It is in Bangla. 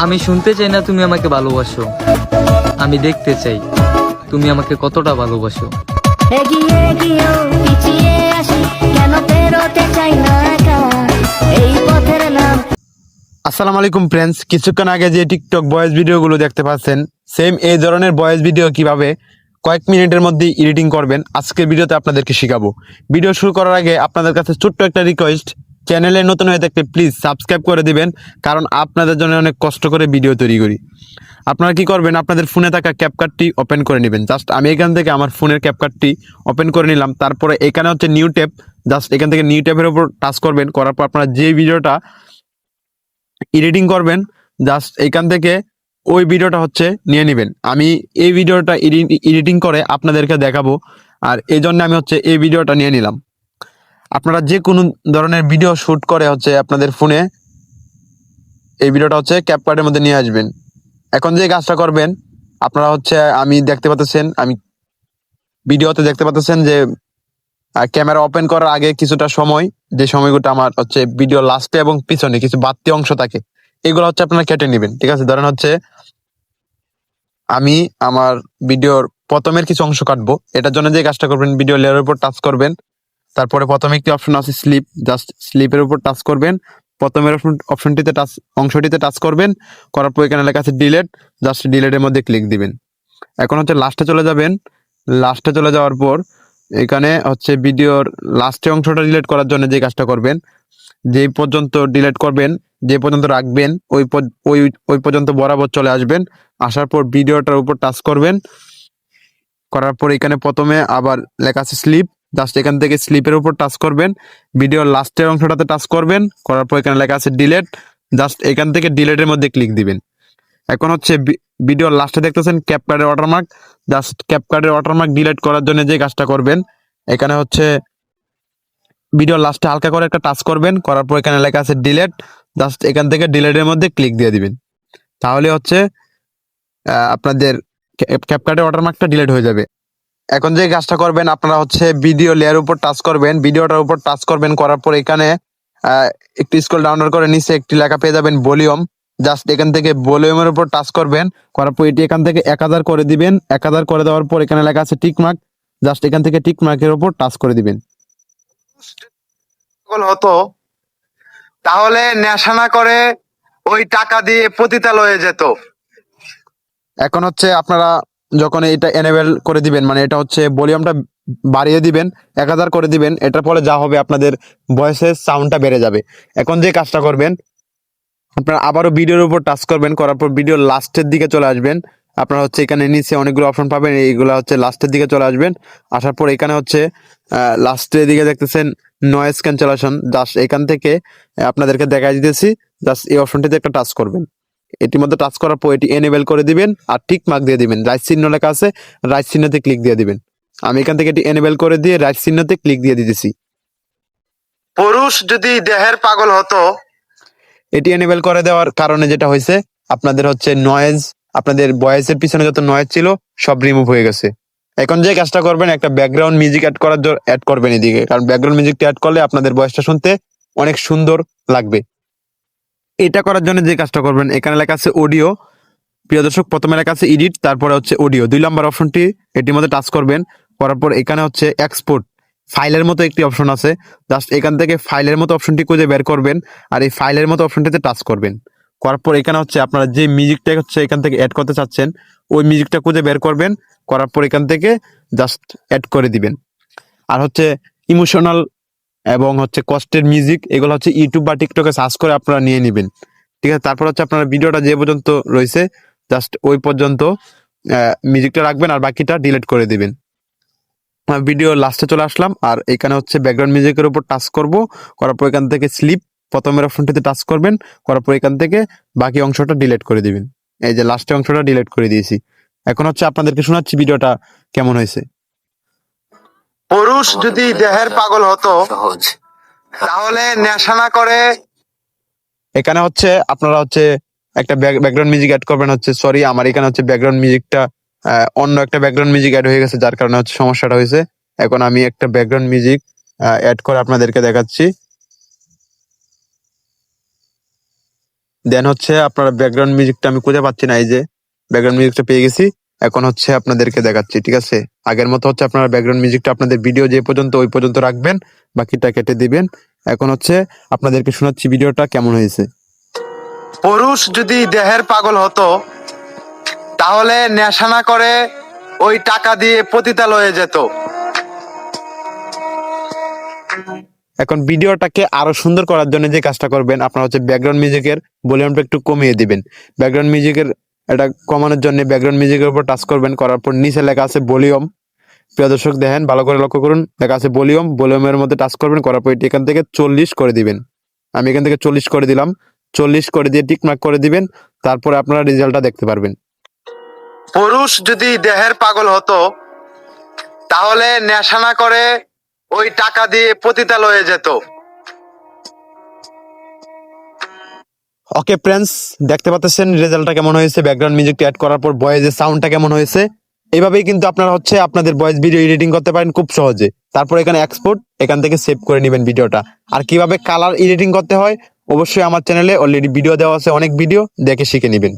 আমি শুনতে চাই না তুমি আমাকে ভালোবাসো, আমি দেখতে চাই তুমি আমাকে কতটা ভালোবাসো। এগিয়ে গিয়েও পিছিয়ে আসি, কেন পেরোতে চাই না একা এই পথের নাম। আসসালামু আলাইকুম ফ্রেন্ডস, কিছুক্ষণ আগে যে টিকটক ভয়েস ভিডিওগুলো দেখতে পাচ্ছেন, সেম এই ধরনের ভয়েস ভিডিও কিভাবে কয়েক মিনিটের মধ্যে এডিটিং করবেন আজকের ভিডিওতে আপনাদেরকে শেখাবো। ভিডিও শুরু করার আগে আপনাদের কাছে ছোট্ট একটা রিকোয়েস্ট, চ্যানেলে নতুন হয়ে থাকলে প্লিজ সাবস্ক্রাইব করে দিবেন, কারণ আপনাদের জন্য অনেক কষ্ট করে ভিডিও তৈরি করি। আপনারা কি করবেন, আপনাদের ফোনে থাকা ক্যাপকাটটি ওপেন করে নেবেন। জাস্ট আমি এখান থেকে আমার ফোনের ক্যাপকাটটি ওপেন করে নিলাম। তারপরে এখানে হচ্ছে নিউ ট্যাব, জাস্ট এখান থেকে নিউ ট্যাবের উপর টাচ করবেন। করার পর আপনারা যে ভিডিওটা এডিটিং করবেন, জাস্ট এখান থেকে ওই ভিডিওটা হচ্ছে নিয়ে নেবেন। আমি এই ভিডিওটা এডিটিং করে আপনাদেরকে দেখাবো, আর এই জন্য আমি হচ্ছে এই ভিডিওটা নিয়ে নিলাম। আপনারা যে কোনো ধরনের ভিডিও শ্যুট করে হচ্ছে আপনাদের ফোনে এই ভিডিওটা হচ্ছে ক্যাপকাটের মধ্যে নিয়ে আসবেন। এখন যে কাজটা করবেন, আপনারা হচ্ছে আমি দেখতে পাচ্ছেন, আমি ভিডিওতে দেখতে পাচ্ছেন যে ক্যামেরা ওপেন করার আগে কিছুটা সময়, যে সময়গুলো আমার হচ্ছে ভিডিও লাস্টে এবং পিছনে কিছু বাড়তি অংশ থাকে, এগুলো হচ্ছে আপনারা কেটে নেবেন। ঠিক আছে, ধরেন হচ্ছে আমি আমার ভিডিওর প্রথমের কিছু অংশ কাটবো। এটার জন্য যে কাজটা করবেন, ভিডিও লেয়ারের উপর টাচ করবেন। তারপরে প্রথমে একটি অপশন আছে স্লিপ, জাস্ট স্লিপের উপর টাচ করবেন। প্রথমের অপশনটিতে অংশটিতে টাচ করবেন। করার পর এখানে লেখা আছে ডিলেট, জাস্ট ডিলেটের মধ্যে ক্লিক দিবেন। এখন হচ্ছে লাস্টে চলে যাবেন। লাস্টে চলে যাওয়ার পর এখানে হচ্ছে ভিডিওর লাস্টে অংশটা ডিলিট করার জন্য যে কাজটা করবেন, যেই পর্যন্ত ডিলিট করবেন, যে পর্যন্ত রাখবেন, ওই পর্যন্ত বরাবর চলে আসবেন। আসার পর ভিডিওটার উপর টাচ করবেন। করার পর এখানে প্রথমে আবার লেখা আছে স্লিপ, জাস্ট এখান থেকে স্লিপের উপর টাচ করবেন। ভিডিওর লাস্টের অংশটাতে টাচ করবেন। করার পর এখানে লেখা আছে ডিলেট, জাস্ট এখান থেকে ডিলেটের মধ্যে ক্লিক দিবেন। এখন হচ্ছে ভিডিওর লাস্টে দেখতেছেন ক্যাপকাটের ওয়াটারমার্ক, জাস্ট ক্যাপকাটের ওয়াটারমার্ক ডিলিট করার জন্য যে কাজটা করবেন, এখানে হচ্ছে ভিডিওর লাস্টে হালকা করে একটা টাচ করবেন। করার পর এখানে লেখা আছে ডিলেট, জাস্ট এখান থেকে ডিলেটের মধ্যে ক্লিক দিয়ে দিবেন। তাহলে হচ্ছে আপনাদের ক্যাপকাটের ওয়াটারমার্কটা ডিলিট হয়ে যাবে। এখন যে কাজটা করবেন, আপনারা হচ্ছে ভিডিও লেয়ার উপর টাচ করবেন, ভিডিওটার উপর টাচ করবেন। করার পর এখানে একটু স্ক্রল ডাউন করে নিচে একটি লেখা পেয়ে যাবেন ভলিউম, জাস্ট এখান থেকে ভলিউমের উপর টাচ করবেন। করার পর এটি এখান থেকে 1000 করে দিবেন। 1000 করে দেওয়ার পর এখানে লেখা আছে টিক মার্ক, জাস্ট এখান থেকে টিক মার্কের উপর টাচ করে দিবেন। হতো তাহলে নেশা না করে ওই টাকা দিয়ে পতিতালয়ে যেত। এখন হচ্ছে আপনারা যখন এটা এনেবেল করে দিবেন, মানে এটা হচ্ছে ভলিউমটা বাড়িয়ে দিবেন, 1000 করে দিবেন। এটার ফলে যা হবে, আপনাদের ভয়েসের সাউন্ডটা বেড়ে যাবে। এখন যে কাজটা করবেন, আপনারা আবারও ভিডিওর উপর টাচ করবেন। করার পর ভিডিওর লাস্টের দিকে চলে আসবেন। আপনারা হচ্ছে এখানে নিচে অনেকগুলো অপশন পাবেন, এইগুলো হচ্ছে লাস্টের দিকে চলে আসবেন। আসার পর এখানে হচ্ছে লাস্টের দিকে দেখতেছেন নয়েজ ক্যান্সেলেশন, জাস্ট এখান থেকে আপনাদেরকে দেখাই দিতেছি। জাস্ট এই অপশনটিতে একটা টাচ করবেন। এটির মধ্যে টাচ করার পর এটি এনেবেল করে দিবেন আর টিক মার্ক দিয়ে দিবেন। রাইট চিহ্ন লেখা আছে, রাইট চিহ্নতে ক্লিক দিয়ে দিবেন। আমি এখান থেকে এটি এনেবেল করে দিয়ে রাইট চিহ্নতে ক্লিক দিয়ে দিতেছি। পুরুষ যদি দেহের পাগল হতো, এটি এনেবেল করে দেওয়ার কারণে যেটা হয়েছে, আপনাদের হচ্ছে নয়েজ, আপনাদের ভয়েসের পিছনে যত নয়েজ ছিল সব রিমুভ হয়ে গেছে। এখন যে কাজটা করবেন, একটা ব্যাকগ্রাউন্ড মিউজিক অ্যাড করবেন এদিকে, কারণ ব্যাকগ্রাউন্ড মিউজিকটা অ্যাড করলে আপনাদের ভয়েসটা শুনতে অনেক সুন্দর লাগবে। এটা করার জন্য যে কাজটা করবেন, এখানে লেখা আছে অডিও। প্রিয় দর্শক, প্রথমে লেখা আছে এডিট, তারপরে হচ্ছে অডিও, 2 নম্বর অপশনটি এটির মধ্যে টাচ করবেন। করার পর এখানে হচ্ছে এক্সপোর্ট ফাইলের মতো একটি অপশন আছে, জাস্ট এখান থেকে ফাইলের মতো অপশনটি খুঁজে বের করবেন আর এই ফাইলের মতো অপশনটিতে টাচ করবেন। করার পর এখানে হচ্ছে আপনারা যে মিউজিকটা হচ্ছে এখান থেকে অ্যাড করতে চাচ্ছেন, ওই মিউজিকটা খুঁজে বের করবেন। করার পর এখান থেকে জাস্ট অ্যাড করে দিবেন। আর হচ্ছে ইমোশনাল এবং হচ্ছে কষ্টের মিউজিক, এগুলো হচ্ছে ইউটিউব বা টিকটকে সার্চ করে আপনারা নিয়ে নেবেন। ঠিক আছে, তারপর হচ্ছে আপনারা ভিডিওটা যে পর্যন্ত রয়েছে জাস্ট ওই পর্যন্ত মিউজিকটা রাখবেন আর বাকিটা ডিলিট করে দিবেন। ভিডিও লাস্টে চলে আসলাম আর এখানে হচ্ছে ব্যাকগ্রাউন্ড মিউজিকের উপর টাচ করব। করার পর এখান থেকে স্লিপ, প্রথমের অপশনটিতে টাচ করবেন। করার পর এখান থেকে বাকি অংশটা ডিলিট করে দিবেন। এই যে লাস্টের অংশটা ডিলিট করে দিয়েছি। এখন হচ্ছে আপনাদেরকে শোনাচ্ছি ভিডিওটা কেমন হয়েছে। পুরুষ যদি দেহের পাগল হতো তাহলে নেশা না করে, এখানে হচ্ছে আপনারা হচ্ছে একটা ব্যাকগ্রাউন্ড মিউজিক অ্যাড করবেন। হচ্ছে সরি, আমার এখানে হচ্ছে ব্যাকগ্রাউন্ড মিউজিকটা অন্য একটা ব্যাকগ্রাউন্ড মিউজিক অ্যাড হয়ে গেছে, যার কারণে হচ্ছে সমস্যাটা হয়েছে। এখন আমি একটা ব্যাকগ্রাউন্ড মিউজিক অ্যাড করে আপনাদেরকে দেখাচ্ছি। দেন হচ্ছে আপনারা ব্যাকগ্রাউন্ড মিউজিকটা আমি খুঁজে পাচ্ছি না, এই যে ব্যাকগ্রাউন্ড মিউজিকটা পেয়ে গেছি। এখন হচ্ছে আপনাদেরকে দেখাচ্ছি, ঠিক আছে? আগের মতো হচ্ছে আপনারা ব্যাকগ্রাউন্ড মিউজিকটা আপনাদের ভিডিও যে পর্যন্ত ওই পর্যন্ত রাখবেন, বাকিটা কেটে দিবেন। এখন হচ্ছে আপনাদেরকে শোনাচ্ছি ভিডিওটা কেমন হয়েছে। পুরুষ যদি দেহের পাগল হতো তাহলে নেশা না করে ওই টাকা দিয়ে পতিতালয়ে যেত। এখন ভিডিওটাকে আরো সুন্দর করার জন্য যে কাজটা করবেন, আপনারা হচ্ছে ব্যাকগ্রাউন্ড মিউজিকের ভলিউমটা একটু কমিয়ে দিবেন। ব্যাকগ্রাউন্ড মিউজিকের এটা কমানোর জন্য ব্যাকগ্রাউন্ড মিউজিকের উপর টাচ করবেন, করার পর নিচে লেখা আছে ভলিউম। প্রিয় দর্শক দেখেন, ভালো করে লক্ষ্য করুন, লেখা আছে ভলিউম। ভলিউমের মধ্যে টাচ করবেন, করার পর এখান থেকে 40 করে দিবেন। আমি এখান থেকে 40 করে দিলাম। 40 করে দিয়ে টিকমার্ক করে দিবেন, তারপরে আপনারা রেজাল্টটা দেখতে পারবেন। পুরুষ যদি দেহের পাগল হতো তাহলে নেশা না করে ওই টাকা দিয়ে পতিতালয়ে যেত। ওকে ফ্রেন্ডস, দেখতে পাচ্ছেন রেজাল্টটা কেমন হয়েছে। ব্যাকগ্রাউন্ড মিউজিকটা অ্যাড করার পর ভয়েসের সাউন্ডটা কেমন হয়েছে। এইভাবেই কিন্তু আপনারা হচ্ছে আপনাদের ভয়েস ভিডিও এডিটিং করতে পারেন খুব সহজে। তারপর এখানে এক্সপোর্ট, এখান থেকে সেভ করে নেবেন ভিডিওটা। আর কিভাবে কালার এডিটিং করতে হয় অবশ্যই আমার চ্যানেলে অলরেডি ভিডিও দেওয়া আছে, অনেক ভিডিও দেখে শিখে নেবেন।